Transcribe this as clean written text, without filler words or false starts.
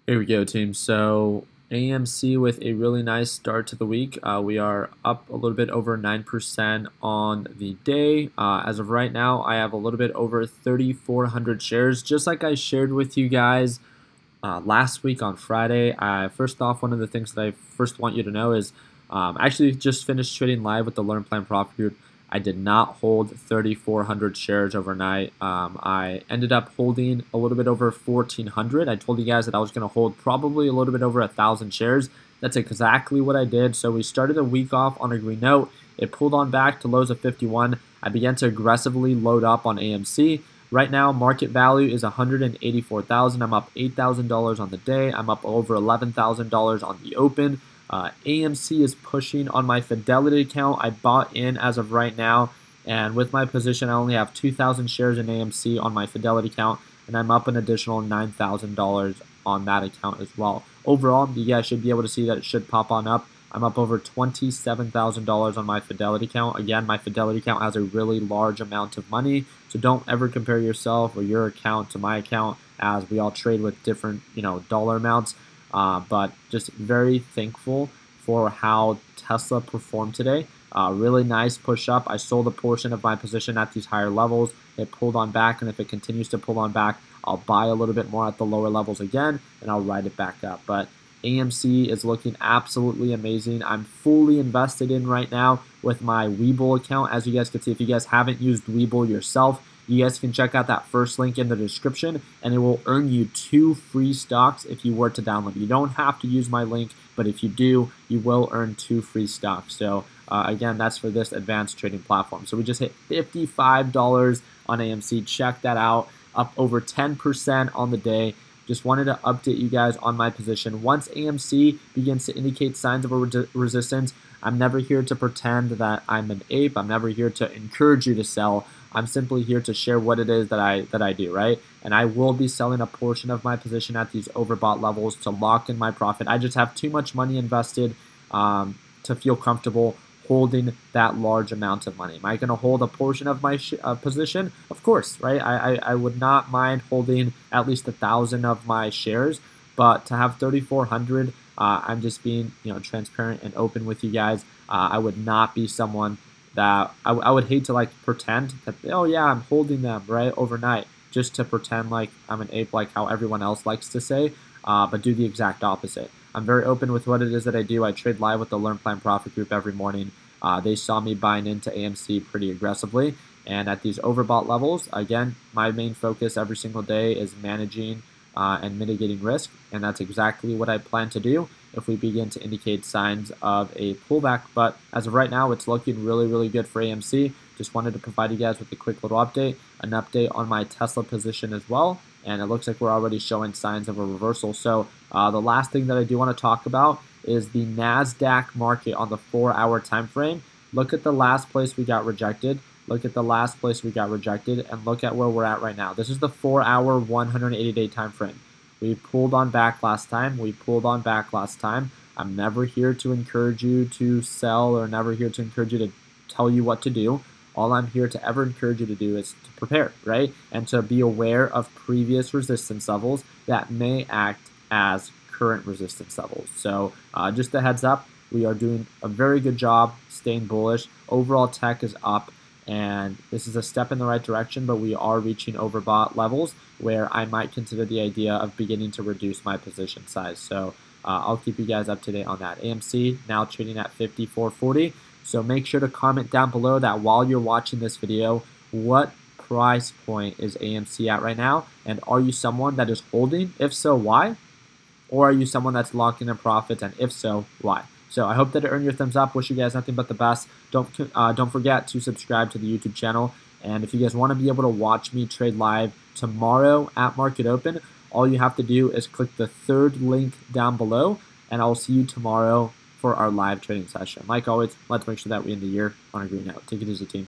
Here we go, team. So AMC with a really nice start to the week. We are up a little bit over 9% on the day. As of right now, I have a little bit over 3,400 shares. Just like I shared with you guys last week on Friday. First off, one of the things that I first want you to know is I actually just finished trading live with the Learn Plan Profit Group. I did not hold 3,400 shares overnight. I ended up holding a little bit over 1,400. I told you guys that I was going to hold probably a little bit over 1,000 shares. That's exactly what I did. So we started the week off on a green note. It pulled on back to lows of 51. I began to aggressively load up on AMC. Right now, market value is $184,000. I'm up $8,000 on the day. I'm up over $11,000 on the open. AMC is pushing on my Fidelity account. I bought in as of right now, and with my position, I only have 2,000 shares in AMC on my Fidelity account, and I'm up an additional $9,000 on that account as well. Overall, you guys should be able to see that it should pop on up. I'm up over $27,000 on my Fidelity account. Again, my Fidelity account has a really large amount of money, so don't ever compare yourself or your account to my account, as we all trade with different, dollar amounts. But just very thankful for how Tesla performed today. Really nice push up. I sold a portion of my position at these higher levels. It pulled on back, and if it continues to pull on back, I'll buy a little bit more at the lower levels again, and I'll ride it back up. But AMC is looking absolutely amazing. I'm fully invested in right now with my Webull account. As you guys can see, if you guys haven't used Webull yourself, you guys can check out that first link in the description, and it will earn you 2 free stocks if you were to download. You don't have to use my link, but if you do, you will earn 2 free stocks. So again, that's for this advanced trading platform. So we just hit $55 on AMC. Check that out, up over 10% on the day. Just wanted to update you guys on my position. Once AMC begins to indicate signs of a resistance, I'm never here to pretend that I'm an ape. I'm never here to encourage you to sell. I'm simply here to share what it is that I do, right? And I will be selling a portion of my position at these overbought levels to lock in my profit. I just have too much money invested to feel comfortable holding that large amount of money. Am I going to hold a portion of my position? Of course, right? I would not mind holding at least 1,000 of my shares, but to have 3,400, I'm just being transparent and open with you guys. I would not be someone that I would hate to pretend that, oh yeah, I'm holding them right overnight, just to pretend like I'm an ape, like how everyone else likes to say, but do the exact opposite. I'm very open with what it is that I do. I trade live with the Learn Plan Profit Group every morning. They saw me buying into AMC pretty aggressively, and at these overbought levels, again, my main focus every single day is managing and mitigating risk, and that's exactly what I plan to do if we begin to indicate signs of a pullback. But as of right now, it's looking really, really good for AMC. Just wanted to provide you guys with a quick little update, an update on my Tesla position as well, and it looks like we're already showing signs of a reversal. So the last thing that I do want to talk about is the NASDAQ market on the 4-hour time frame. Look at the last place we got rejected. Look at the last place we got rejected, and look at where we're at right now. This is the 4-hour, 180-day time frame. We pulled on back last time. We pulled on back last time. I'm never here to encourage you to sell, or never here to encourage you to tell you what to do. All I'm here to ever encourage you to do is to prepare, right? And to be aware of previous resistance levels that may act as current resistance levels. So just a heads up, we are doing a very good job staying bullish. Overall tech is up, and this is a step in the right direction, but we are reaching overbought levels where I might consider the idea of beginning to reduce my position size. So I'll keep you guys up to date on that. AMC now trading at 54.40. So make sure to comment down below that while you're watching this video, what price point is AMC at right now? And are you someone that is holding? If so, why? Or are you someone that's locking in profits? And if so, why? So I hope that it earned your thumbs up. Wish you guys nothing but the best. Don't forget to subscribe to the YouTube channel. And if you guys want to be able to watch me trade live tomorrow at market open, all you have to do is click the 3rd link down below, and I'll see you tomorrow for our live trading session. Like always, let's make sure that we end the year on a green note. Take it easy, team.